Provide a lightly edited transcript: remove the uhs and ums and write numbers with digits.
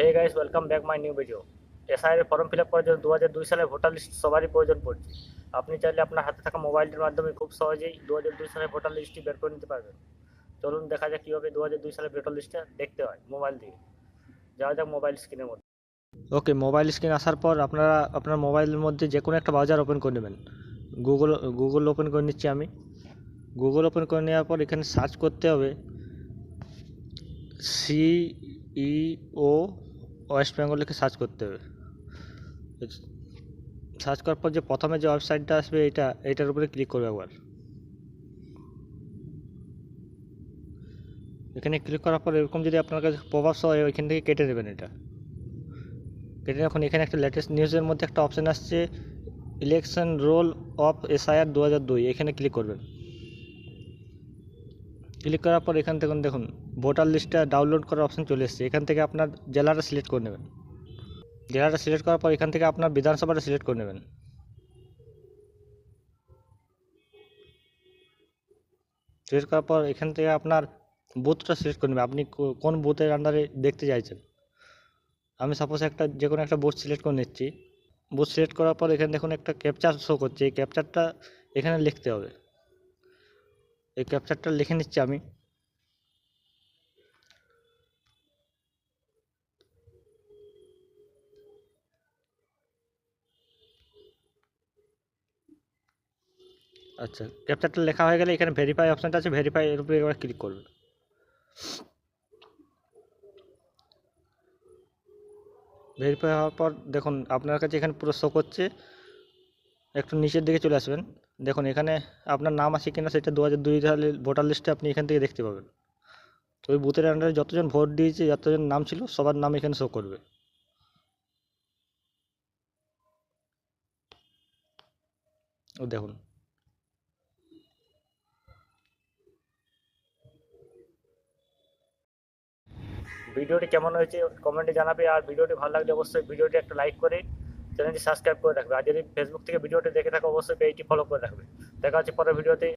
Hey guys, welcome back my new video. SIR form fill up করার জন্য 2002 সালে voter list সবারই প্রয়োজন পড়ছে। আপনি চাইলে আপনার হাতে থাকা মোবাইলটির মাধ্যমে খুব সহজেই 2002 সালে ভোটার লিস্টটি বের করে নিতে পারবেন। চলুন দেখা যাক কীভাবে 2002 সালে ভোটার লিস্টটা দেখতে হয় মোবাইল দিয়ে। যাওয়া যাক মোবাইল স্ক্রিনের মধ্যে। ওকে, মোবাইল স্ক্রিন আসার পর আপনারা আপনার মোবাইলের মধ্যে যে কোনো একটা ব্রাউজার ওপেন করে নেবেন। গুগল ওপেন করে নিচ্ছি আমি। গুগল ওপেন করে নেওয়ার পর এখানে সার্চ করতে হবে সিইও ওয়েস্ট বেঙ্গল লিখে সার্চ করতে হবে। সার্চ করার পর যে প্রথমে যে ওয়েবসাইটটা আসবে এইটার উপরে ক্লিক করবে একবার। এখানে ক্লিক করার পর এরকম যদি আপনার কাছে পপআপ হয় ওইখান থেকে কেটে নেবেন। এটা কেটে এখন এখানে একটা লেটেস্ট নিউজের মধ্যে একটা অপশান আসছে ইলেকশন রোল অফ এসআইআর 2002, এখানে ক্লিক করবেন। ক্লিক করার পর এখান থেকে দেখুন ভোটার লিস্টটা ডাউনলোড করার অপশান চলে এসেছে। এখান থেকে আপনার জেলাটা সিলেক্ট করে নেবেন। জেলাটা সিলেক্ট করার পর এখান থেকে আপনার বিধানসভাটা সিলেক্ট করে নেবেন। সিলেক্ট করার পর এখান থেকে আপনার বুথটা সিলেক্ট করে নেবেন। আপনি কোন বুথের আন্ডারে দেখতে চাইছেন। আমি সাপোজ যে কোনো একটা বুথ সিলেক্ট করে নিচ্ছি। বুথ সিলেক্ট করার পর এখানে দেখুন একটা ক্যাপচার শো করছে। এই ক্যাপচারটা এখানে লিখতে হবে। এই ক্যাপচারটা লিখে নিচ্ছি আমি। আচ্ছা, ক্যাপচারটা লেখা হয়ে গেলে এখানে ভেরিফাই অপশানটা আছে, ভেরিফাই এর উপরে একবার ক্লিক করবেন। ভেরিফাই হওয়ার পর দেখুন আপনার কাছে এখানে পুরো শো করছে। একটু নিচের দিকে চলে আসবেন। দেখুন এখানে আপনার নাম আছে কিনা সেটা 2002 সালের ভোটার লিস্টে আপনি এখান থেকে দেখতে পাবেন। তো ওই বুথের আন্ডারে যতজন ভোট দিয়েছে, যতজন নাম ছিল সবার নাম এখানে শো করবে। ও দেখুন, ভিডিওটি কেমন হয়েছে কমেন্টে জানাবে। আর ভিডিওটি ভালো লাগলে অবশ্যই ভিডিওটি একটা লাইক করে চ্যানেলটি সাবস্ক্রাইব করে রাখবে। আর যদি ফেসবুক থেকে ভিডিওটি দেখে থাকো অবশ্যই পেজটি ফলো করে রাখবে। দেখা হচ্ছে পরের ভিডিওতে।